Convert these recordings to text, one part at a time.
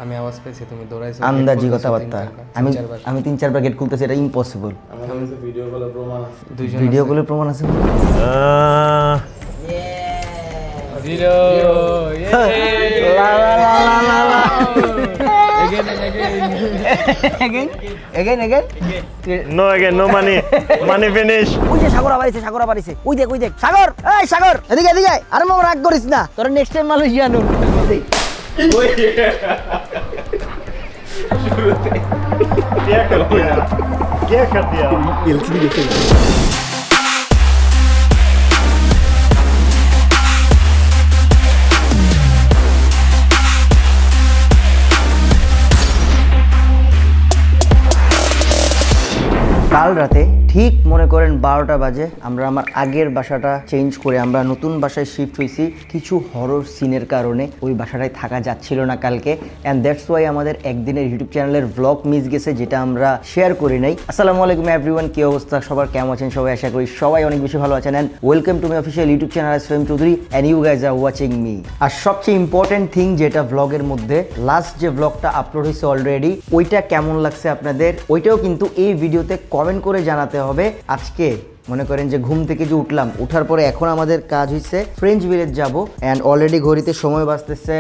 আমি আওয়াজ পেয়েছি তুমি দৌড়াইছো আন্দাজি কথাবার্তা আমি 3-4 বার গেট খুলতেছি এটা ইম্পসিবল আমার কাছে ভিডিও কলের প্রমাণ আছে ভিডিও কলের প্রমাণ আছে zero again no money finish ওই যে সাগর আবারিছে ওই দেখ সাগর এই সাগর এদিকে আরে মামা রাগ করিস না তোরা নেক্সট টাইম মালয়েশিয়া নুন क्या कर दिया কাল রাতে ঠিক মনে করেন 12টা বাজে আমরা আমার আগের বাসাটা চেঞ্জ করে আমরা নতুন বাসায় শিফট হয়েছি কিছু হরর সিনের কারণে ওই বাসাটায় থাকা যাচ্ছিল না কালকে অ্যান্ড দ্যাটস ওয়াই আমাদের একদিনের ইউটিউব চ্যানেলের ব্লগ মিস গেছে যেটা আমরা শেয়ার করি নাই। আসসালামু আলাইকুম এভরিওয়ান, কি অবস্থা সবার, কেমন আছেন সবাই? আশা করি সবাই অনেক বেশি ভালো আছেন and welcome to my official YouTube channel Aslam Chowdhury and you guys are watching me. আর সবচেয়ে ইম্পর্টেন্ট থিং যেটা ব্লগের মধ্যে লাস্ট যে ব্লগটা আপলোড হয়েছে অলরেডি ওইটা কেমন লাগছে আপনাদের ওইটাও কিন্তু এই ভিডিওতে কমেন্ট করে জানাতে হবে। আজকে মনে করেন যে ঘুম থেকে যে উঠার পরে এখন আমাদের কাজ হচ্ছে ফ্রেঞ্চ ভিলেজ যাব অ্যান্ড অলরেডি ঘড়িতে সময় বাজতেছে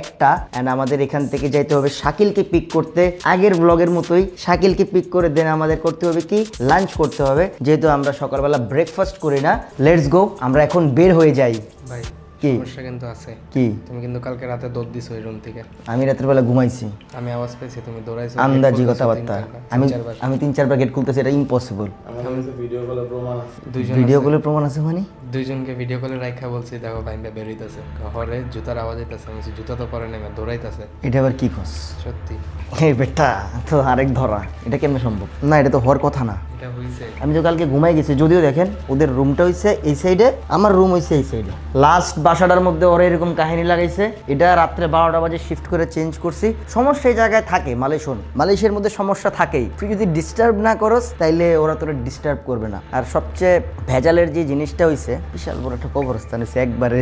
1টা অ্যান্ড আমাদের এখান থেকে যাইতে হবে শাকিলকে পিক করতে। আগের ব্লগের মতোই শাকিলকে পিক করে দেন আমাদের করতে হবে কি লাঞ্চ করতে হবে, যেহেতু আমরা সকালবেলা ব্রেকফাস্ট করি না। লেটস গো, আমরা এখন বের হয়ে যাই। ভাই কি সমস্যা কিন্তু আছে। কি? তুমি কিন্তু কালকে রাতে দৌড় দিছো ওই রুম থেকে। আমি রাতের বেলা ঘুমাইছি। আমি আওয়াজ পেয়েছি তুমি দৌড়াইছো আন্দাজি কথাবার্তা আমি 3-4 বার গেট খুলতেছি এটা ইম্পসিবল। আমার কাছে ভিডিও কলের প্রমাণ আছে ভিডিও কলের প্রমাণ আছে মানে দুইজনকে ভিডিও কলে রাখা বলছি, দেখো বাইন্দা বের হইতাছে হরে জুতার আওয়াজ হইতাছে, আমি জুতা তো পরে নেমে দৌড়াইতাছে। এটা আবার কি কস? সত্যি এই বেটা তো আরেক ধরা, এটা কেমনে সম্ভব? না এটা তো হওয়ার কথা না। এটা হইছে আমি তো কালকে ঘুমাই গেছি, যদিও দেখেন ওদের রুমটা হইছে এই সাইডে, আমার রুম হইছে এই সাইডে। লাস্ট বাসাটার মধ্যে ওরা এরকম কাহিনী লাগাইছে, এটা রাত্রে 12টা বাজে শিফট করে চেঞ্জ করছি। সমস্যা এই জায়গায় থাকে মালয়েশিয়ার মধ্যে সমস্যা থাকেই। তুই যদি ডিস্টার্ব না করস তাইলে ওরা তোরা ডিস্টার্ব করবে না। আর সবচেয়ে ভেজালের যে জিনিসটা হইছে বিশাল বড় একটা কবরস্থান হইছে, একবারে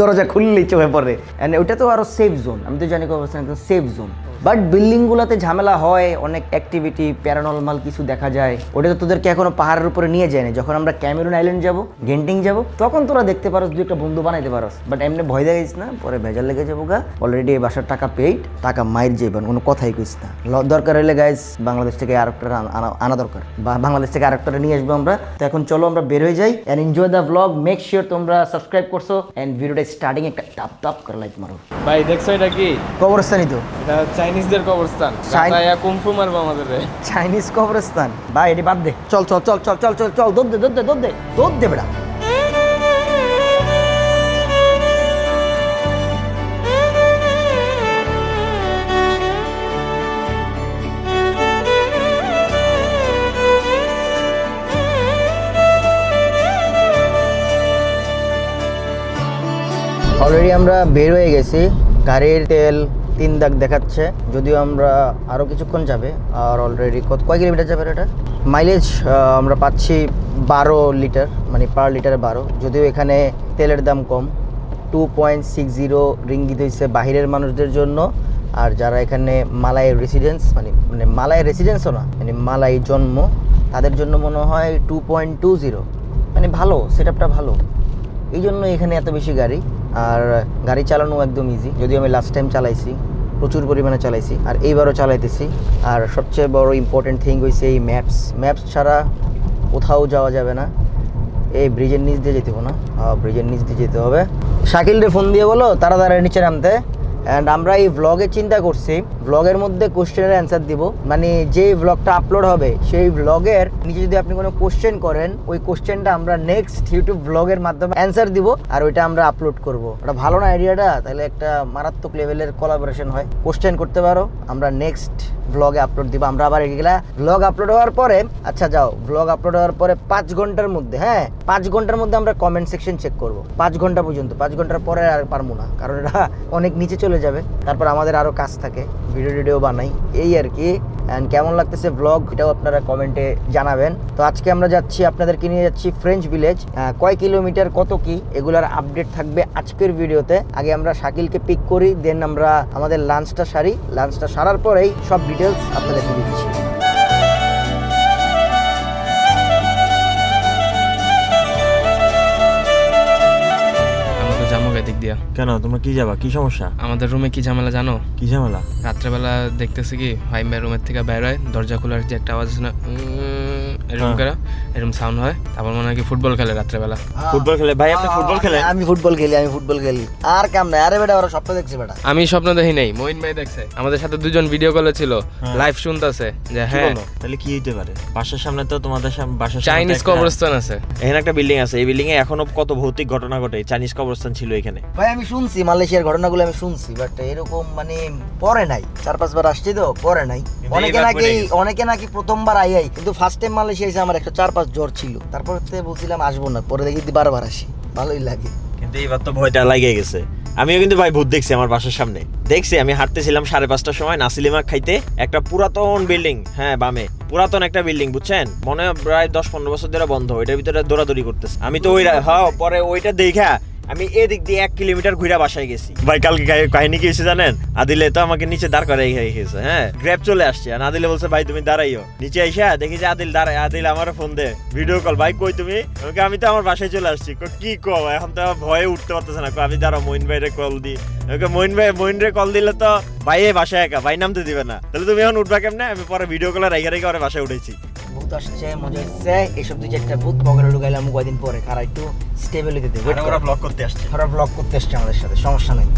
দরজা খুললেই চোখে পড়ে। এন্ড ওটা তো আরো সেফ জোন, আমি তো জানি কবরস্থান একদম সেফ জোন। বাট বিল্ডিংগুলোতে ঝামেলা হয়, অনেক অ্যাক্টিভিটি প্যারানর্মাল কিছু দেখা যায়। ওটা তো তোদেরকে এখনো পাহাড়ের উপরে নিয়ে যায় না। যখন আমরা ক্যামেরুন আইল্যান্ড যাব, গেন্টিং যাব, তখন তোরা দেখতে পারো, তুই একটা বন্ধু বানাইতে পারস। বাট এমনি ভয় দেখাইস না, পরে ভেজাল লেগে যাবো গা। অলরেডি এই বাসার টাকা পেইড, টাকা মাইর যাইবেন, কোনো কথাই কইস না। দরকার হলে গাইস বাংলাদেশ থেকে আরেকটা আনা দরকার, বা বাংলাদেশ থেকে আরেকটা নিয়ে আসবো আমরা। তো এখন চলো আমরা বের হয়ে যাই and enjoy the blog. Make sure তোমরা সাবস্ক্রাইব করছো অ্যান্ড ভিডিওটা স্টার্টিং একটা টাপ করে লাইক মারো। ভাই দেখছো এটা কি? কবরস্থানই তো, এটা চাইনিজদের কবরস্থান। গাতায়া কুমফু মারবো আমাদের রে। চাইনিজ কবরস্থান ভাই, এটি বাদ দে। চল দৌড় দে বেটা। অলরেডি আমরা বের হয়ে গেছি, গাড়ির তেল 3 দাগ দেখাচ্ছে, যদিও আমরা আরও কিছুক্ষণ যাবে। আর অলরেডি কয় কিলোমিটার যাবে এটা? মাইলেজ আমরা পাচ্ছি 12 লিটার, মানে পার লিটারে 12। যদিও এখানে তেলের দাম কম, 2.60 রিঙ্গিত হয়েছে বাহিরের মানুষদের জন্য। আর যারা এখানে মালাই রেসিডেন্স, মানে মালাই রেসিডেন্সও না, মানে মালাই জন্ম, তাদের জন্য মনে হয় 2.20। মানে ভালো, সেট আপটা ভালো, এই জন্য এখানে এত বেশি গাড়ি। আর গাড়ি চালানো একদম ইজি, যদিও আমি লাস্ট টাইম চালাইছি, প্রচুর পরিমাণে চালাইছি, আর এইবারও চালাইতেছি। আর সবচেয়ে বড় ইম্পর্টেন্ট থিং হয়েছে এই ম্যাপস ছাড়া কোথাও যাওয়া যাবে না। এই ব্রিজের নিচ দিয়ে যেতে হবে না, ব্রিজের নিচ দিয়ে যেতে হবে। শাকিলরে ফোন দিয়ে বলো তাড়াতাড়ি নিচে নামতে। অ্যান্ড আমরা এই ভ্লগে চিন্তা করছি, ভ্লগের মধ্যে কোশ্চেনের অ্যান্সার দিব। মানে যে ভ্লগটা আপলোড হবে সেই ভ্লগের নিচে যদি আপনি কোনো কোশ্চেন করেন, ওই কোশ্চেনটা আমরা নেক্সট ইউটিউব ভ্লগের মাধ্যমে অ্যান্সার দিব, আর ওইটা আমরা আপলোড করব। ওটা ভালো না আইডিয়াটা? তাহলে একটা মারাত্মক লেভেলের কোলাবোরেশন হয়। কোশ্চেন করতে পারো, আমরা নেক্সট ভ্লগে আপলোড দিব। আমরা আবার এগুলা ভ্লগ আপলোড হওয়ার পরে, আচ্ছা যাও, ভ্লগ আপলোড হওয়ার পরে 5 ঘন্টার মধ্যে, 5 ঘন্টার মধ্যে আমরা কমেন্ট সেকশন চেক করব। 5 ঘন্টা পর্যন্ত, 5 ঘন্টার পরে আর পারবো না, কারণ এটা অনেক নিচে চলে যাবে। তারপর আমাদের আরও কাজ থাকে, ভিডিও বানাই, এই আর কি। অ্যান্ড কেমন লাগতেছে ব্লগ এটাও আপনারা কমেন্টে জানাবেন। তো আজকে আমরা যাচ্ছি, আপনাদেরকে নিয়ে যাচ্ছি ফ্রেঞ্চ ভিলেজ। কয় কিলোমিটার কত কি এগুলার আপডেট থাকবে আজকের ভিডিওতে। আগে আমরা শাকিলকে পিক করি, দেন আমরা আমাদের লাঞ্চটা সারি, লাঞ্চটা সারার পরেই সব ডিটেলস আপনাদেরকে দিচ্ছি। দিক দিয়া কেন তোমরা কি যাবা, কি সমস্যা? আমাদের রুমে কি ঝামেলা জানো? কি ঝামেলা? রাত্রেবেলা দেখতেছি কি ভাই রুমের থেকে বের হয়, দরজা খোলার যে একটা আওয়াজ আছে না, এরকম করে এরকম সাউন্ড হয়। তারপর মনে হয় কি ফুটবল খেলে রাত্রেবেলা। ফুটবল খেলে? ভাই আপনি ফুটবল খেলেন? আমি ফুটবল খেলি। আর কাম নাই। আরে বেটা ওরা স্বপ্ন দেখছে বেটা। আমি স্বপ্ন দেখি নাই, মঈন ভাই দেখছে। আমাদের সাথে দুজন ভিডিও কলে ছিল, লাইভ শুনতেছে যে হ্যাঁ। তাহলে কি হইতে পারে? বাসার সামনে তো তোমাদের বাসার চাইনিজ কবরস্থান আছে, এখানে একটা বিল্ডিং আছে। এই বিল্ডিং এ এখনো কত ভৌতিক ঘটনা ঘটে। চাইনিজ কবরস্থান ছিল এখানে। ভাই আমি শুনছি মালয়েশিয়ার ঘটনাগুলো আমি শুনছি, বাট এরকম মানে পরে নাই। 4-5 বার আসছি তো পরে নাই। অনেকে নাকি প্রথমবার আই কিন্তু ফার্স্ট টাইম মালয়েশিয়া এসে আমার একটা 4-5 জ্বর ছিল। তারপর বলছিলাম আসবো না, পরে দেখি বারবার আসি, ভালোই লাগে। কিন্তু এবার তো ভয়টা লাগিয়ে গেছে। আমিও কিন্তু ভাই ভূত দেখছি আমার বাসার সামনে। দেখছি আমি হাঁটতেছিলাম 5:30টার সময় নাসিলিমা খাইতে, একটা পুরাতন বিল্ডিং, হ্যাঁ বামে পুরাতন একটা বিল্ডিং, বুঝছেন, মনে হয় প্রায় 10-15 বছর ধরে বন্ধ। ওইটার ভিতরে দৌড়াদৌড়ি করতেছে। আমি তো পরে ওইটা দেখা আমি এদিক দিয়ে 1 কিলোমিটার ঘুরে বাসায় গেছি। ভাই কালকে কাহিনী কি হয়েছে জানেন? আদিলে তো আমাকে নিচে দাঁড় করে গেছে, হ্যাঁ গ্র্যাব চলে আসছে। আর আদিলে বলছে ভাই তুমি দাঁড়াইও। নিচে আইসা দেখি যে আদিল দাঁড়ায়। আদিল আমার ফোন দে, ভিডিও কল, ভাই কই তুমি? আমি তো আমার বাসায় চলে আসছি। কি কও? এখন তো ভয়ে উঠতে পারতেছে না। আমি দাঁড়াও মঈন ভাইরে কল দিই। মঈন রে কল দিলে তো ভাই বাসায় একা, ভাই নামতে দিবে না। তাহলে তুমি এখন উঠবা কেমনে? আমি পরে ভিডিও কলে রেখে ওর বাসায় উঠেছি। ভূত আসছে, মজা হচ্ছে। এইসব 2-4টা ভূত পকেটে ঢুকাইলাম কয়েকদিন পরে। খারা একটু স্টেবল হতে দেবে। ওরা ব্লগ করতে আসছে, আমাদের সাথে, সমস্যা নাই।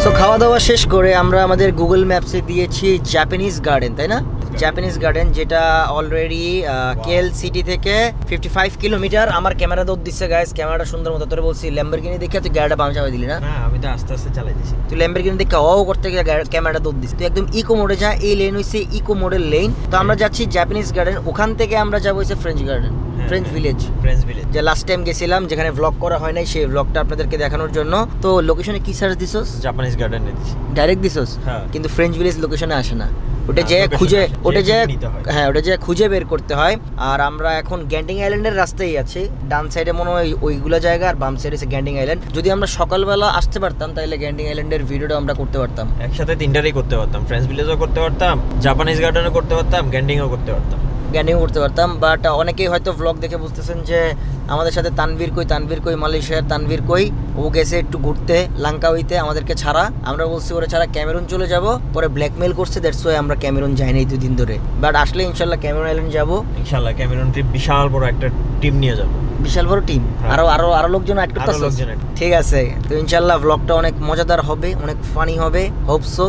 সো খাওয়া দাওয়া শেষ করে আমরা আমাদের গুগল ম্যাপসে দিয়েছি জাপানিজ গার্ডেন, তাই না? জাপানিজ গার্ডেন, যেটা অলরেডি কেএল সিটি থেকে 55 কিলোমিটার। আমার ক্যামেরা দৌড় দিচ্ছে গাইস, ক্যামেরাটা সুন্দর মতো। তোরে বলছি ল্যাম্বরগিনি দেখে তুই গাড়িটা বাম চাপাই দিলি না? আমি তো আস্তে আস্তে চালাই দিছি। তুই ল্যাম্বরগিনি দেখে করতে গিয়ে ক্যামেরাটা দৌড় দিস। তুই একদম ইকো মোডে যা। এই লেন হইছে ইকো মোডের লেন। তো আমরা যাচ্ছি জাপানিজ গার্ডেন, ওখান থেকে আমরা যাবো হচ্ছে ফ্রেঞ্চ গার্ডেন, ফ্রেঞ্চ ভিলেজ। যে লাস্ট টাইম গেছিলাম, যেখানে ব্লগ করা হয় নাই, সেই ব্লগটা আপনাদেরকে দেখানোর জন্য। তো লোকেশনে কি সার্চ দিছস? জাপানিজ গার্ডেন দিছি, ডাইরেক্ট দিছস, কিন্তু ফ্রেঞ্চ ভিলেজ লোকেশনে আসে না। ওটা যে খুঁজে বের করতে হয়। আর আমরা এখন গ্যান্ডিং আইল্যান্ডের রাস্তায় আছি। ডান সাইডে মনে হয় ওইগুলো জায়গা, আর বাম সাইডে গ্যান্ডিং আইল্যান্ড। যদি আমরা সকালবেলা আসতে পারতাম তাহলে গ্যান্ডিং আইল্যান্ডের ভিডিওটা আমরা করতে পারতাম, একসাথে তিনটারই করতে পারতাম। ফ্রেঞ্চ ভিলেজও করতে পারতাম, জাপানিজ গার্ডেনও করতে পারতাম, গ্যান্ডিংও করতে পারতাম। বাট অনেকেই হয়তো ব্লগ দেখে বুঝতেছেন যে আমাদের সাথে তানভীর কই, মালয়েশিয়ার তানভীর কই। ও গেছে একটু ঘুরতে লাঙ্কাউইতে আমাদেরকে ছাড়া। আমরা বলছি ওরা ছাড়া ক্যামেরুন চলে যাব, পরে ব্ল্যাকমেল করছে, দ্যাটস ওয়াই আমরা ক্যামেরুন যাই নাই 2 দিন ধরে। বাট আসলে ইনশাল্লাহ ক্যামেরুন আইল্যান্ড যাবো। ইনশাল্লাহ ক্যামেরুন ট্রিপ, বিশাল বড় একটা টিম নিয়ে যাবো, বিশাল বড় টিম। আরো লোকজন অ্যাড করতেছে। ঠিক আছে, তো ইনশাল্লাহ ব্লগটা অনেক মজাদার হবে, অনেক ফানি হবে, হোপ সো।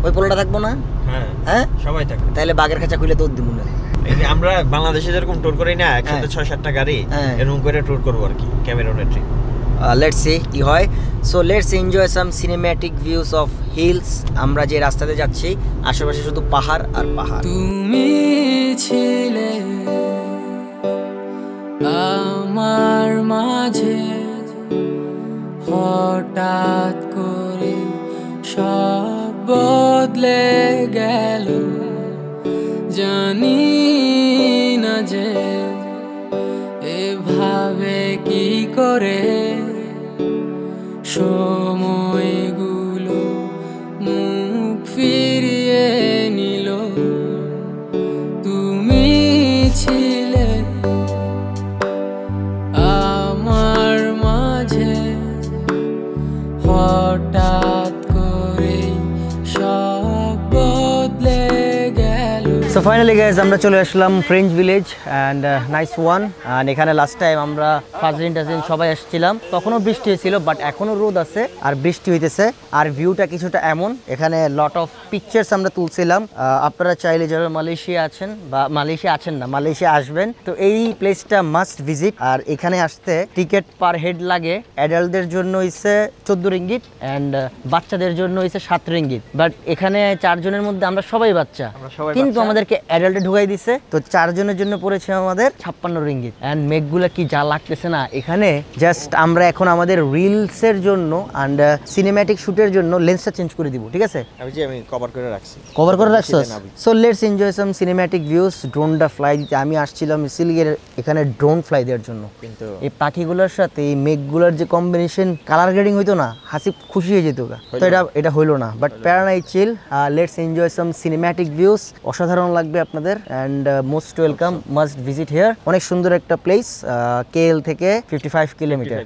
ওই পোলাটা থাকবো না? হ্যাঁ সবাই থাকবে। তাহলে বাগের খাঁচা খুলে তো দিব না। আমরা বাংলাদেশে যেরকম ট্যুর করি না, একসাথে 6-7টা গাড়ি এরকম করে ট্যুর করবো আর কি, ক্যামেরুনের ট্রিপ। লেটস সি কি হয়। So let's enjoy some cinematic views of hills. আমরা যে রাস্তাতে যাচ্ছি আশেপাশে শুধু পাহাড় আর পাহাড়। তুমি ছিলে আমার মাঝে, হঠাৎ করে সব বদলে গেল। জানি না যে এভাবে কি করে সময়গুলো মুখ ফিরিয়ে নিল। তুমি ছিলে আমার মাঝে, হঠাৎ করে সব বদলে গেল। সো ফাইনালি গাইজ আমরা চলে আসলাম French village and nice one. And এখানে লাস্ট টাইম আমরা ফাজরিন টাজরিন সবাই আসছিলাম, তখনও বৃষ্টি হয়েছিল, বাট এখনও রোদ আছে আর বৃষ্টি হইতেছে। আর ভিউটা কিছুটা এমন, এখানে লট অফ পিকচার্স আমরা তুলছিলাম। আপনারা চাইলে যারা মালয়েশিয়া আছেন বা মালয়েশিয়া আছেন না, মালয়েশিয়া আসবেন তো এই প্লেসটা মাস্ট ভিজিট। আর এখানে আসতে টিকিট পার হেড লাগে, অ্যাডাল্টদের জন্য হইছে 14 রিঙ্গিত অ্যান্ড বাচ্চাদের জন্য হইছে 7 রিঙ্গিত। বাট এখানে 4 জনের মধ্যে আমরা সবাই বাচ্চা, কিন্তু আমাদেরকে অ্যাডাল্টে ঢুকাই দিছে, তো 4 জনের জন্য পড়েছে আমাদের 56 রিঙ্গিত। অ্যান্ড মেঘগুলা কি যা লাগতেছে না এখানে, জাস্ট আমরা এখন আমাদের রিলসের জন্য অ্যান্ড সিনেম্যাটিক শুটের জন্য লেন্সটা চেঞ্জ করে দিব, ঠিক আছে? আমি কভার করে রাখছি। কভার করে রাখছো? So let's enjoy some cinematic views. ড্রোনটা ফ্লাই দিতে আমি আসছিলাম সিলিগের এখানে ড্রোন ফ্লাই দেওয়ার জন্য, কিন্তু এই পাখিগুলোর সাথে এই মেঘগুলোর যে কম্বিনেশন, কালার গ্রেডিং হইতো না, হাসি খুশি হয়ে যেত, তো এটা হইলো না। বাট প্যারানাই chill, let's enjoy some cinematic views. অসাধারণ লাগবে আপনাদের and most welcome, must visit here. অনেক সুন্দর একটা প্লেস, কেএল থেকে 55 কিলোমিটার।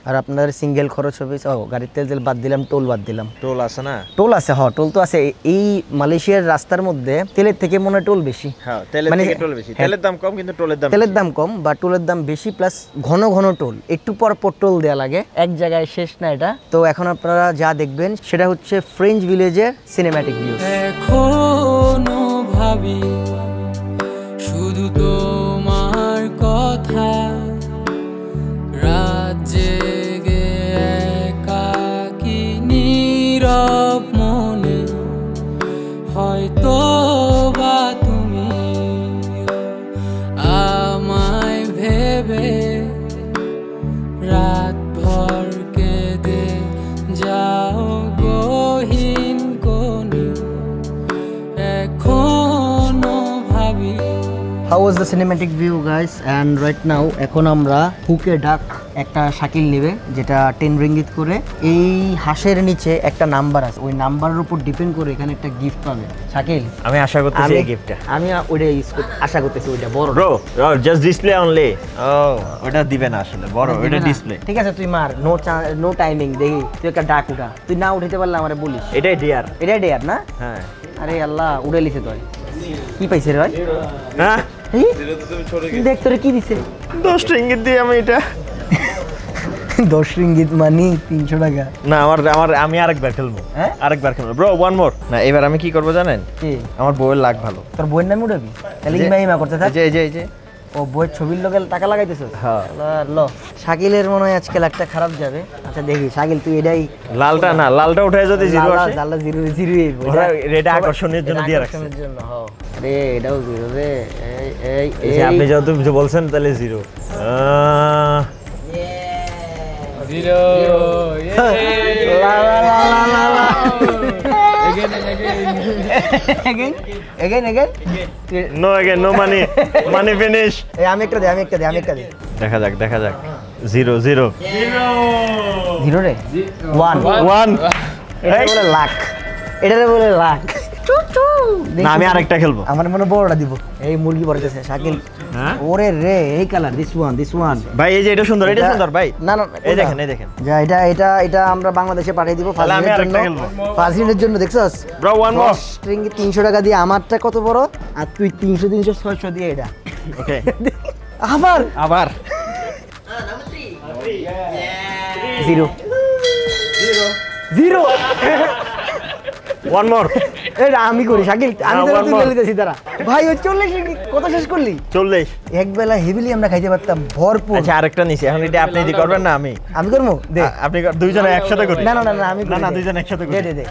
আর আপনার সিঙ্গেল খরচ হবে, গাড়ির তেল বাদ দিলাম, টোল বাদ দিলাম। টোল আছে না? টোল আছে, হ্যাঁ টোল তো আছে। এই মালয়েশিয়ার রাস্তার মধ্যে তেলের থেকে মনে হয় টোল বেশি। হ্যাঁ, তেলের থেকে টোল বেশি। তেলের দাম কম, কিন্তু তেলের দাম কম বা টোলের দাম বেশি, প্লাস ঘন ঘন টোল, একটু পর পর টোল দেওয়া লাগে, এক জায়গায় শেষ না এটা। তো এখন আপনারা যা দেখবেন সেটা হচ্ছে ফ্রেঞ্চ ভিলেজের সিনেম্যাটিক ভিউস। এখনো ভাবি শুধু তোমার কথা, রাত জেগে একাকী নীরব মনে, হয়তো বা তুমি আমায় ভেবে রাত ভর কেঁদে যাও গহীন কোণে, এখনো ভাবি। How was the cinematic view guys? And right now এখন আমরা হুকে ডাক একটা শাকিল নেবে, যেটা 10 রিঙ্গিত করে। এই হাঁসের নিচে একটা নাম্বার আছে, ওই নাম্বারের উপর ডিপেন্ড করে এখানে একটা গিফট পাবে। শাকিল, আমি আশা করতেছি এই গিফটটা। আমি ওইটা আশা করতেছি, ওইটা বড় ব্রো, জাস্ট ডিসপ্লে অনলি। ওটা দিবে না আসলে, বড় ওটা ডিসপ্লে। ঠিক আছে, তুই মার, নো টাইমিং। দেখি তুই একটা ডাক উঠা, তুই না উঠাতে পারলে আমারে বলিস। এটাই ডিয়ার। এটাই ডেয়ার না? হ্যাঁ। আরে আল্লাহ, উড়ে লিছে তো। কি পাইছে রে ভাই? হ্যাঁ, দেখ তোরে কি দিছে। 10 রিঙ্গিত দিয়ে আমি এটা 10 রিঙ্গিত মানে 300 টাকা না। আমি আরেকবার খেলবো। হ্যাঁ, আরেকবার খেলবো ব্রো, ওয়ান মোর। না, এবার আমি কি করব জানেন? কি? আমার বউয়ের লাগ ভালো। তোর বইয়ের নামে উঠাবি? তাহলে ইমাইমা করতে থাক। এই যে ও বইয়ের ছবির লোকে টাকা লাগাইতেছিস? হ্যাঁ। ল, শাকিলের মনে হয় আজকে লাখটা খারাপ যাবে। আচ্ছা দেখি শাকিল, তুই এটাই লালটা না, লালটা উঠায় যদি জিরো আসে, লালটা জিরো ওরা এটা আকর্ষণের জন্য দিয়ে রাখছে। আকর্ষণের জন্য, হ্যাঁ। আরে এটাও জিরো রে। এই যে আপনি যত বলছেন তাহলে zero. Zero. Again. No again, no money. Money finish. আমি একটা দে। দেখা যাক। জিরো জিরো রে? 1 One. এটারে বলে লাখ। না, আমি আরেকটা খেলবো। আমার মনে বড়টা দিব। এই মুরগি পড়তেছে শাকিল। হ্যাঁ, ওরে রে, এই কালার, দিস ওয়ান। ভাই এই যে এটা সুন্দর ভাই। না, এই দেখেন। যা এটা আমরা বাংলাদেশে পাঠিয়ে দিব তাহলে আমি আরেকটা খেলবো। ফাজিলের জন্য। দেখছস Bro, one more. স্ট্রিং 300 টাকা দিয়ে আমারটা কত বড়, আর তুই 300 600 দিয়ে এটা। ওকে, আবার জিরো। One more. এটা আমি করি শাকিল, আমি one তো তুই more. লিতেছি তারা। ভাই ওই 40 রিঙ্গিত কত শেষ করলি? 40. এক বেলা হেভিলি আমরা খাইতে পারতাম ভরপুর। আচ্ছা আরেকটা নিছি। এখন এটা আপনি দি করবেন না আমি করবো? দে। আপনি দুইজনে একসাথে করি। না আমি করি, না দে। দুইজনে একসাথে করি। দে।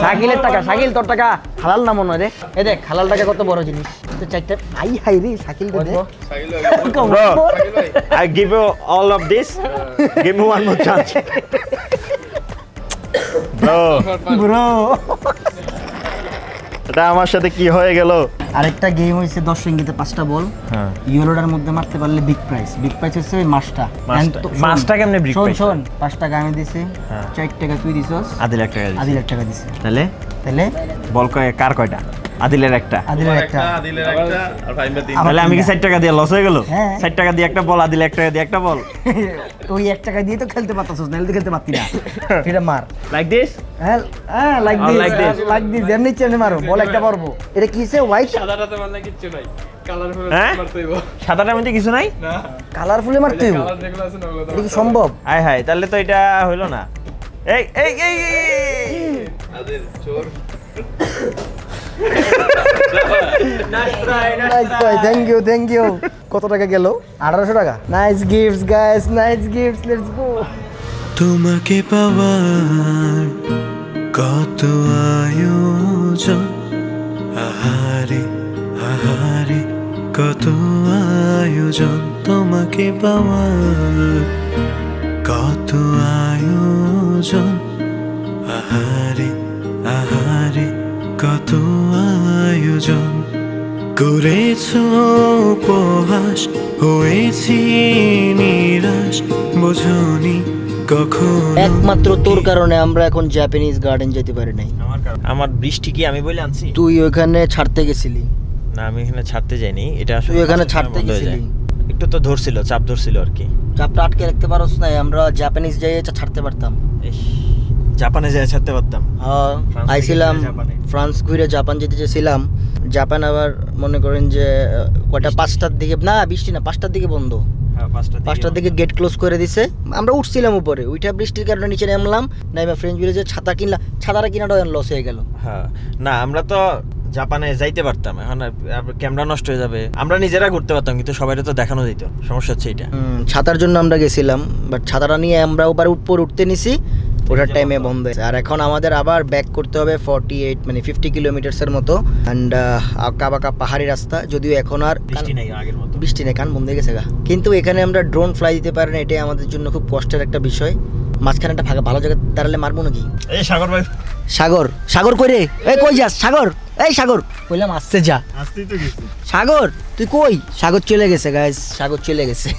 শাকিলের টাকা, শাকিল তোর টাকা হালাল না মনে হয় রে। এ দেখ হালাল টাকা কত বড় জিনিস। তো 4টা হাই রে শাকিল দে। Bro, I give you all of this. Give me one more chance. Bro, এটা আমার সাথে কি হয়ে গেল? আরেকটা গেম হইছে 10 রিঙ্গিতে 5টা বল। হ্যাঁ, ইয়েলোটার মধ্যে মারতে পারলে বিগ প্রাইস হচ্ছে ওই মাছটা। মাছটা কেমনে বিগ প্রাইস? শোন 5 টাকা আমি দিছি, হ্যাঁ। 4 টাকা তুই দিছস, আধা লাখ টাকা দিছি। 2.5 লাখ টাকা দিছি। তাহলে তাহলে বল কার কয়টা? আদিলের একটা। আদিলের একটা তাহলে আমি কি 60 টাকা দিয়ে লস হয়ে গেল? হ্যাঁ। 60 টাকা দিয়ে একটা বল, আদিলে 1 টাকা দিয়ে একটা বল। ওই 1 টাকা দিয়ে তো খেলতে পারতাছস, নাহলে তো খেলতে পারতি না। এটা মার। Like this? হ্যাঁ হ্যাঁ, like this, like this. Like this, এমনি চেনে মারো, বল একটা পারবো। এটা কিসে হোয়াইট? সাদাটাতে মানে কিচ্ছু নাই, কালারফুল হ্যাঁ? মারতে হইব সাদাটার মধ্যে কিছু নাই? না, কালারফুলে মারতে হইব? কালার যেগুলো আছে না ওগুলো এটা কি সম্ভব? হায় হায়, তাহলে তো এটা হইলো না। এই এই এই আদের চোর। Thank you. কত টাকা গেল? 1800 টাকা। Nice gifts guys, nice gifts, let's go. তোমাকে পাওয়ার কত আয়োজন, আহারে আহারে কত আয়োজন, তোমাকে পাওয়ার কত আয়োজন, আহারে আহারে কত আয়োজন, করেছো উপহাস, হয়েছি নিরাশ, বোঝনি কখন। একমাত্র তোর কারণে আমরা এখন জাপানিজ গার্ডেন যেতে পারি নাই। আমার বৃষ্টি কি আমি বলে আনছি? তুই ওখানে ছাড়তে গেছিলি। না, আমি এখানে ছাড়তে যাইনি, এটা আসলে তুই ওখানে মাঝখানে ছাড়তে বন্ধ হয়ে যায়। গেছিলি। একটু তো ধরছিল, চাপ ধরছিল আর কি। চাপটা আটকে রাখতে পারোস না? আমরা জাপানিজ যাই ছাড়তে পারতাম। ইস, জাপানে যাই ছাড়তে পারতাম। হ্যাঁ, ফ্রান্স থেকে আইছিলাম ঘুরে জাপানে। ফ্রান্স ঘুরে জাপান যেতে চেয়েছিলাম। জাপান আবার মনে করেন যে কয়টা 5টার দিকে, না বৃষ্টি না, 5টার দিকে বন্ধ। হ্যাঁ, 5টার দিকে গেট ক্লোজ করে দিছে। আমরা উঠছিলাম উপরে, ওইটা বৃষ্টির কারণে নিচে নামলাম। নাইমা ফ্রেঞ্চ ভিলেজে ছাতা কিনলাম, ছাতাটা কিনাটা লস হয়ে গেল। হ্যাঁ, না আমরা তো জাপানে যাইতে পারতাম, এখন ক্যামেরা নষ্ট হয়ে যাবে। আমরা নিজেরা ঘুরতে পারতাম, কিন্তু সবাইকে তো দেখানো যেত। সমস্যা হচ্ছে এটা। ছাতার জন্য আমরা গেছিলাম, বাট ছাতাটা নিয়ে আমরা উপরে উঠতে নিছি, ওটার টাইমে বন্ধ হয়েছে। আর এখন আমাদের আবার ব্যাক করতে হবে 48 মানে 50 কিলোমিটার্সের মতো। অ্যান্ড আঁকা পাহাড়ি রাস্তা, যদিও এখন আর বৃষ্টি নাই আগের মতো। বৃষ্টি নেই, কান বন্ধ হয়ে গেছে গা। কিন্তু এখানে আমরা ড্রোন ফ্লাই দিতে পারি না, এটাই আমাদের জন্য খুব কষ্টের একটা বিষয়। মাঝখানে একটা ফাঁকা ভালো জায়গা দাঁড়ালে মারবো নাকি? এই সাগর ভাই, সাগর কই রে? এই কই যাস সাগর? এই সাগর কইলাম আসতে যা। আসতেই তো গেছি। সাগর তুই কই? সাগর চলে গেছে গাইস, সাগর চলে গেছে।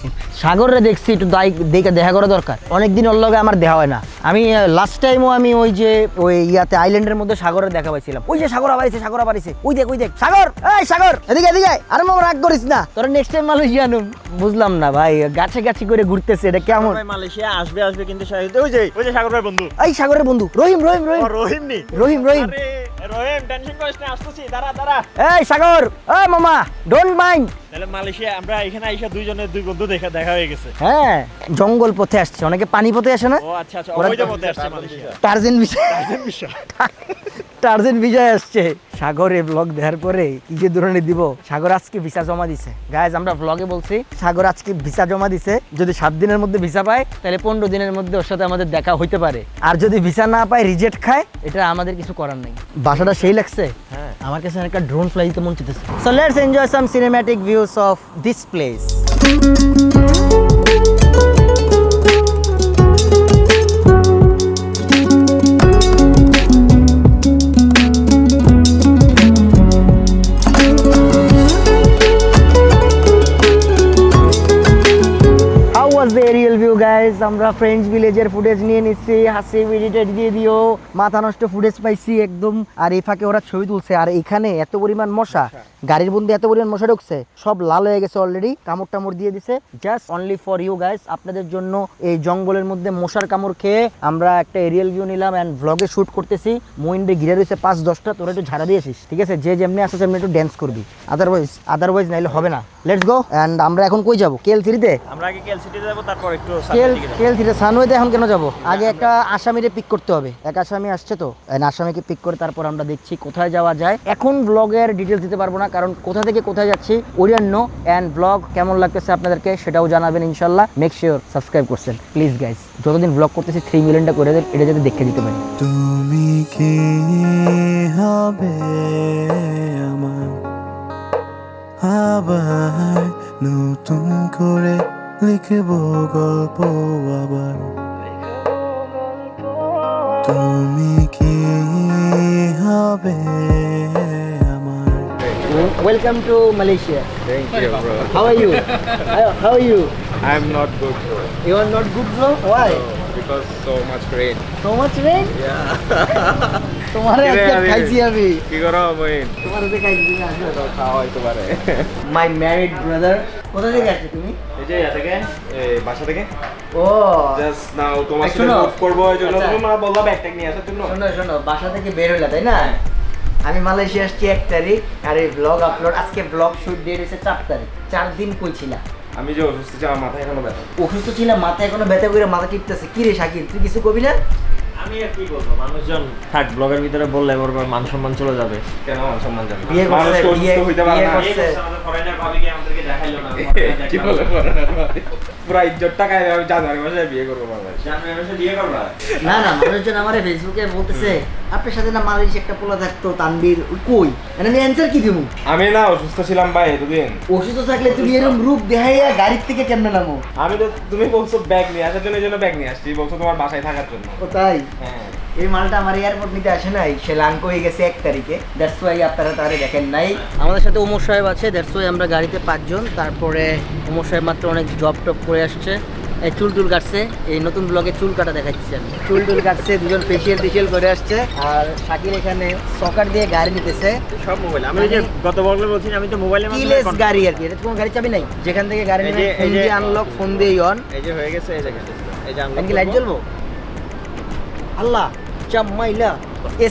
সাগররে দেখছি, একটু দেখে দেখা করা দরকার। অনেকদিন ওর লগে আমার দেখা হয় না। আমি লাস্ট টাইমও আমি ওই যে ওই ইয়াতে আইল্যান্ডের মধ্যে সাগরের দেখা পাইছিলাম। ওই যে সাগর আবাইছে, ওই দেখ সাগর, এই সাগর এদিকে আরে মামা রাগ করিস না, তোরা নেক্সট টাইম মালয়েশিয়া নুন। বুঝলাম না ভাই, গাছে করে ঘুরতেছে, এটা কেমন? ভাই মালয়েশিয়া আসবে কিন্তু ওই যে সাগর ভাই বন্ধু, এই সাগরের বন্ধু রহিম। রহিম নি, রহিম রহিম টেনশন করিস না, আসতেছি, দাঁড়া। এই সাগর, এই মামা ডোন্ট মাইন্ড। তাহলে মালয়েশিয়া আমরা এখানে আইসা দুই বন্ধু দেখা হয়ে গেছে। হ্যাঁ, জঙ্গল পথে আসছে, অনেকে পানি পথে আসে না? ও আচ্ছা, ওই যে পথে আসছে মালয়েশিয়া। টার্জেন ভিসায় আসছে। সাগরে ব্লগ দেওয়ার পরে কি যে ধরনের দিব। সাগর আজকে ভিসা জমা দিছে গাইজ, আমরা ব্লগে বলছি সাগর আজকে ভিসা জমা দিছে। যদি 7 দিনের মধ্যে ভিসা পায়, তাহলে 15 দিনের মধ্যে ওর সাথে আমাদের দেখা হইতে পারে। আর যদি ভিসা না পায়, রিজেক্ট খায়, এটা আমাদের কিছু করার নেই। বাসাটা সেই লাগছে। হ্যাঁ, আমার কাছে একটা ড্রোন ফ্লাই দিতে মন চাইতেছে। So let's enjoy some cinematic views of this place. The aerial view guys, আমরা ফ্রেঞ্চ ভিলেজের ফুটেজ নিয়ে নিচ্ছি। হাসি এডিটেড দিয়ে দিও, মাথা নষ্ট ফুটেজ পাইছি একদম। আর এই ফাঁকে ওরা ছবি তুলছে। আর এখানে এত পরিমাণ মশা, গাড়ির মধ্যে এত পরিমাণ মশা ঢুকছে, সব লাল হয়ে গেছে অলরেডি, কামড় টামড় দিয়ে দিছে। Just only for you guys, আপনাদের জন্য এই জঙ্গলের মধ্যে মশার কামড় খেয়ে আমরা একটা এরিয়াল ভিউ নিলাম অ্যান্ড ভ্লগে শুট করতেছি। মইন্ডে ঘিরে রয়েছে 5-10টা, তোরা একটু ঝাড়া দিয়েছিস, ঠিক আছে? যে যেমনি আসছে সেমনি একটু ড্যান্স করবি, আদারওয়াইজ নাইলে হবে না। Let's go. অ্যান্ড আমরা এখন কই যাবো? KL3-তে? আমরা আগে KL-City যাব, তারপর একটু KL3-তে। সানওয়েতে এখন কেন যাবো? আগে একটা আসামিরে পিক করতে হবে। এক আসামি আসছে তো, আসামিকে পিক করে তারপর আমরা দেখছি কোথায় যাওয়া যায়। এখন ব্লগের ডিটেলস দিতে পারবো না, কারণ কোথা থেকে কোথায় যাচ্ছি ওরিয়ান নো। অ্যান্ড ব্লগ কেমন লাগতেছে আপনাদেরকে সেটাও জানাবেন ইনশাল্লাহ। মেক শিওর সাবস্ক্রাইব করছেন প্লিজ গাইস। যতদিন ব্লগ করতেছি 3 মিলিয়নটা করে দেন, এটা যাতে দেখে দিতে পারি। তুমি কি হবে আমার আবার নতুন করে লিখব গল্প আবার? তুমি কি হবে আমার? Welcome to Malaysia. Thank you, bro. How are you? How are you? I'm not good, bro. You are not good bro? Why? Because so much rain. So much rain? Yeah. তোমারে আজকে খাইছি আমি কি করো বইন তোমারে যে খাইছি তুমি আসো তো খাওয়া হইতে পারে মাই ম্যারিড ব্রাদার কোথা থেকে আসছো তুমি এই যে ইয়া থেকে এই বাসা থেকে ও জাস্ট নাও তোমার সাথে শোনো। মুভ করবো এই জন্য আচ্ছা। তুমি মা বললা ব্যাগটা নিয়ে আসার জন্য শোনো শোনো বাসা থেকে বের হইলা তাই না আমি মালয়েশিয়া আসছি 1 তারিখ আর এই ব্লগ আপলোড আজকে ব্লগ শুট ডেট হচ্ছে 4 তারিখ 4 দিন কই ছিলা আমি যে অসুস্থ ছিলাম আমার মাথায় এখনো ব্যথা অসুস্থ ছিলাম মাথা এখনো ব্যথা করে মাথা টিপতেছে কি রে শাকিল তুই কিছু কবি না আমি আর কি বলবো মানুষজন থাক ব্লগের ভিতরে বললে ওর মান সম্মান চলে যাবে কেন মান সম্মান যাবে বিয়ে করছে, মানুষ তো অসুস্থ হইতে পারে বিয়ে না করছে। আমাদের ফরেনার ভাবিকে আমাদেরকে দেখাইলো না কি বলে পুরো ইজ্জত টাকায় আমি জানুয়ারি মাসে বিয়ে করবো বাংলাদেশ জানুয়ারি মাসে বিয়ে করবা না না মানুষজন আমার ফেসবুকে বলতেছে আপনার সাথে না মালয়েশিয়া একটা পোলা থাকতো তানবীর ওই কই মানে আমি অ্যান্সার কি দিব আমি না অসুস্থ ছিলাম ভাই এতদিন অসুস্থ থাকলে তুমি এরকম রূপ দেখাইয়া গাড়ির থেকে কেমনে নামো আমি তো তুমি বলছো ব্যাগ নিয়ে আসার জন্য এই জন্য ব্যাগ নিয়ে আসছি বলছো তোমার বাসায় থাকার জন্য ও তাই হ্যাঁ এই মালটা আমার এয়ারপোর্ট নিতে আসে নাই সে লাঙ্ক হয়ে গেছে 1 তারিখে দ্যাটস ওয়াই আপনারা তারে দেখেন নাই আমাদের সাথে ওমর সাহেব আছে দ্যাটস ওয়াই আমরা গাড়িতে 5 জন তারপরে ওমর সাহেব মাত্র অনেক জব টপ করে আসছে এই চুল টুল কাটছে এই নতুন ব্লগে চুল কাটা দেখাচ্ছি আমি চুল টুল কাটছে দুজন ফেশিয়াল করে আসছে আর শাকিল এখানে সকার দিয়ে গাড়ি নিতেছে সব মোবাইল আমি ওই যে গত ব্লগে বলছি আমি তো মোবাইলের কিলেস গাড়ি আর কি এটা কোনো গাড়ি চাবি নাই যেখান থেকে গাড়ি এই নিয়ে যে- ফোন দিয়ে আনলক ফোন দিয়ে অন এই যে হয়ে গেছে এই জায়গায় এই যে আমি কি লাইট জ্বলবো আল্লাহ চাম্মাইলা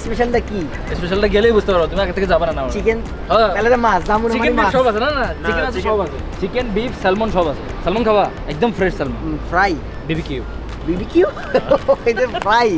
স্পেশালটা কি স্পেশালটা গেলেই বুঝতে পারো তুমি আগে থেকে যাবে না চিকেন হ্যাঁ। তাহলে মাছ জামুন চিকেন মাছ সব আছে না না চিকেন আছে সব আছে চিকেন বিফ স্যালমন সব আছে স্যালমন খাবা একদম fresh salmon fry BBQ BBQ এটা fry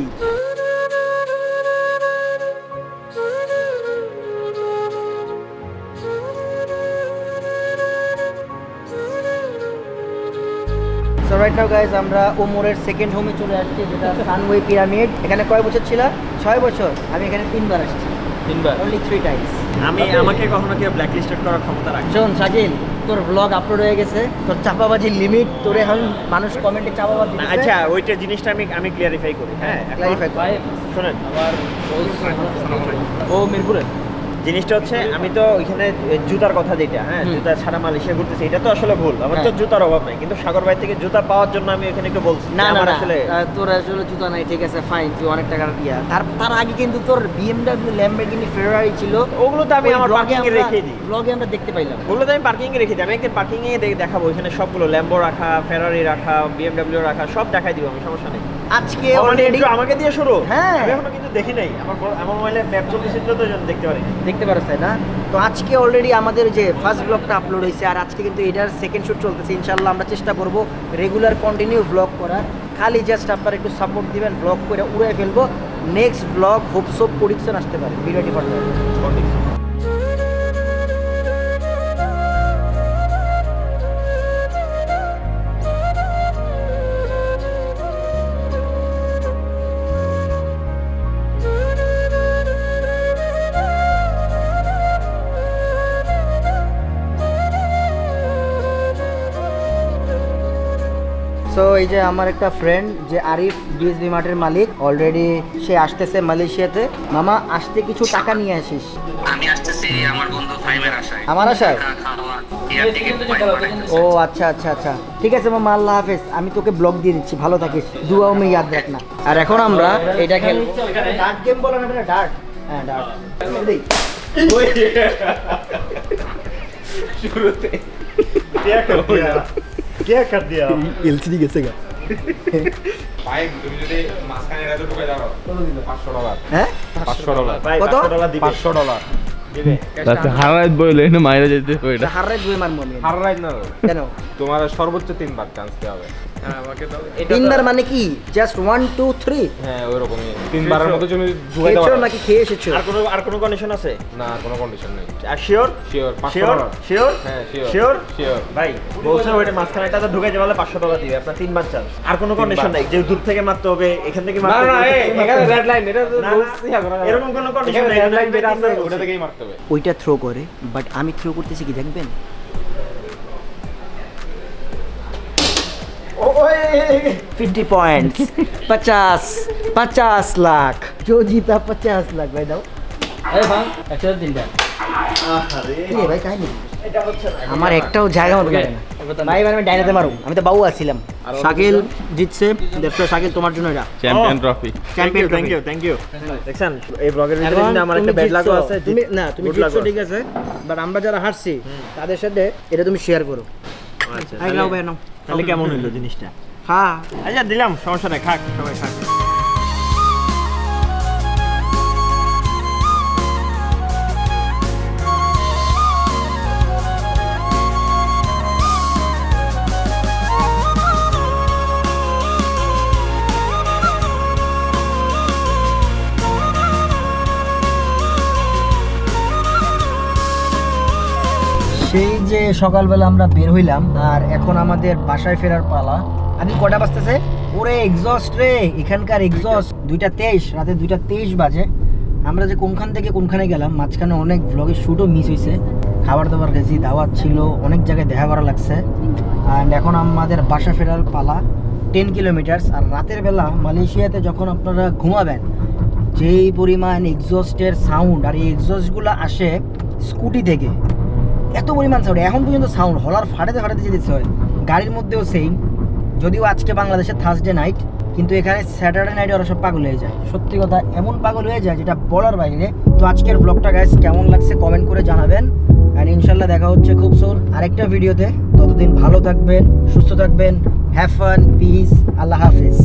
so right now guys আমরা ওমরের সেকেন্ড হোমে চলে আসছি যেটা সানওয়ে পিরামিড এখানে কয় বছর ছিল 6 বছর আমি এখানে 3 বার আসছি তিনবার অনলি 3 টাইমস আমি আমাকে কখনো কেউ ব্ল্যাক লিস্টেড করার ক্ষমতা রাখে শোন শাকিল তোর ব্লগ আপলোড হয়ে গেছে তোর চাপাবাজির লিমিট তোর এখন মানুষ কমেন্টে চাপাবাজি না, আচ্ছা ওইটা জিনিসটা আমি ক্লিয়ারিফাই করি হ্যাঁ এখন ক্লারিফাই ভাই শোনেন আবার ও মিরপুরে জিনিসটা হচ্ছে আমি তো ওইখানে জুতার কথা যেটা হ্যাঁ জুতা ছাড়া মালয়েশিয়া ঘুরতেছি এটা তো আসলে ভুল আমার তো হ্যাঁ। জুতার অভাব নাই কিন্তু সাগর ভাই থেকে জুতা পাওয়ার জন্য আমি এখানে একটু বলছি না যে না আমার না আসলে তোর আসলে জুতা নাই ঠিক আছে ফাইন তুই অনেক টাকার ইয়া তার আগে কিন্তু তোর বিএমডব্লিউ ল্যাম্বরগিনি ফেরারি ছিল ওগুলো তো আমি আমার পার্কিং এ রেখে দিই ব্লগে আমরা দেখতে পাইলাম ওগুলো তো আমি পার্কিং এ রেখে দিই আমি একদিন পার্কিং এ দেখাবো ওইখানে সবগুলো ল্যাম্বো রাখা ফেরারি রাখা বিএমডব্লিউ রাখা সব দেখাই দিব আমি সমস্যা নেই আজকে অলরেডি অলরেডি আমাকে দিয়ে শুরু হ্যাঁ। আমি এখনো কিন্তু দেখি নাই আমার মোবাইলে ম্যাপ চলতেছিল তো এই জন্য দেখতে পারি দেখতে পারছ তাই না তো আজকে অলরেডি আমাদের যে ফার্স্ট ব্লগটা আপলোড হয়েছে আর আজকে কিন্তু এটার সেকেন্ড শুট চলতেছে ইনশাআল্লাহ আমরা চেষ্টা করব রেগুলার কন্টিনিউ ব্লগ করার খালি জাস্ট আপনারা একটু সাপোর্ট দিবেন ব্লগ করে উড়ে ফেলবো next blog Hopes of production আসতে পারে ভিডিওটি ফলো সো এই যে আমার একটা ফ্রেন্ড যে আরিফ বিএসবি মার্টের মালিক অলরেডি সে আসতেছে মালয়েশিয়াতে মামা আসতে কিছু টাকা নিয়ে আসিস আমি আসতেছি আমার বন্ধু ফাইমের আশায় আমার আশায় খাওয়া এয়ার টিকেট ও আচ্ছা আচ্ছা আচ্ছা ঠিক আছে মামা আল্লাহ হাফেজ আমি তোকে ব্লগ দিয়ে দিচ্ছি ভালো থাকিস দুয়াও মে ইয়াদ রাখ না আর এখন আমরা এটা খেলবো ডার্ট গেম বলো না এটা ডার্ট হ্যাঁ ডার্ট শুরুতে क्या कर दिया এলসিডি গেছে গা ভাই তুমি যদি মাঝখানে রাতে ঢুকে যাও $500 হ্যাঁ $500 ভাই কত? $500 দিবে $500 দিবে আচ্ছা হাওয়ায় বইলে না মাইরা যেতে ওইটা হাররে দুই মারমু আমি হার রাইট না কেন তোমার সর্বোচ্চ 3 বার চান্স দেওয়া হবে তিনবার মানে কি জাস্ট 1 2 3 হ্যাঁ ওইরকমই 3 বারের মতো তুমি ঢুকে দাও খেয়েছো নাকি খেয়ে এসেছো আর কোনো কন্ডিশন আছে না কোনো কন্ডিশন নেই আর শিওর শিওর শিওর $500 শিওর হ্যাঁ শিওর শিওর শিওর ভাই বলছে ওইটা মাঝখানেটা তো ঢুকে যাবে $500 দিবে আপনার 3 বার চান্স আর কোনো কন্ডিশন নাই যে দূর থেকে মারতে হবে এখান থেকে না মারতে না হবে, এখানে রেড লাইন এটা তো না, না, রুলস ইয়া করা যাবে এরকম কোনো কন্ডিশন এখানে নাই রেড লাইন যেটা আছে ওটা ওটা থেকেই মারতে হবে ওইটা থ্রো করে বাট আমি থ্রো করতেছি কি দেখবেন 50 पॉइंट्स 50 लाख जो जीता 50 लाख भाई दाও এই ভাই একটা তিনটা কি রে ভাই কাহিনী আমার একটাও জায়গা মতো লাগে না ভাই এবার আমি ডাইনাতে মারুম, আমি তো বাবু আছিলাম। শাকিল জিতছে, দেখছো শাকিল তোমার জন্য এটা champion trophy. Champion thank you thank you. দেখছেন এই ব্লগের ভিতরে কিন্তু আমার একটা ব্যাড লাগও আছে। তুমি না তুমি জিতছো ঠিক আছে, বাট আমরা যারা হারছি তাদের সাথে এটা তুমি শেয়ার করো। আচ্ছা আই লাভ ভাই নাও। তাহলে কেমন হলো জিনিসটা? হ্যাঁ আচ্ছা দিলাম, সমস্যা নাই, খাক সবাই খাক। সেই যে সকালবেলা আমরা বের হইলাম আর এখন আমাদের বাসায় ফেরার পালা। আদি কটা বাজতেছে? ওরে এক্সস্ট রে, এখানকার এক্সস্ট 2:23, রাতে 2:23 বাজে। আমরা যে কোনখান থেকে কোনখানে গেলাম, মাঝখানে অনেক ব্লগের শ্যুটও মিস হয়েছে। খাবার দাবার গেছি, দাওয়াত ছিল, অনেক জায়গায় দেখা করা লাগছে। অ্যান্ড এখন আমাদের বাসা ফেরার পালা 10 কিলোমিটার। আর রাতের বেলা মালয়েশিয়াতে যখন আপনারা ঘুমাবেন, যেই পরিমাণ এক্সস্টের সাউন্ড, আর এই এক্সস্টগুলো আসে স্কুটি থেকে, এত পরিমাণ সাউন্ড, এখন পর্যন্ত সাউন্ড হলার ফাটাতে ফাটাতে যেতে হয়। গাড়ির মধ্যেও সেম, যদিও আজকে বাংলাদেশে থার্সডে নাইট, কিন্তু এখানে স্যাটারডে নাইটে ওরা সব পাগল হয়ে যায়। সত্যি কথা, এমন পাগল হয়ে যায় যেটা বলার বাইরে। তো আজকের ব্লগটা গাইস কেমন লাগছে কমেন্ট করে জানাবেন। অ্যান্ড ইনশাল্লাহ দেখা হচ্ছে খুব সুন আরেকটা ভিডিওতে। ততদিন ভালো থাকবেন, সুস্থ থাকবেন, হ্যাভ ফান, পিস, আল্লাহ হাফেজ।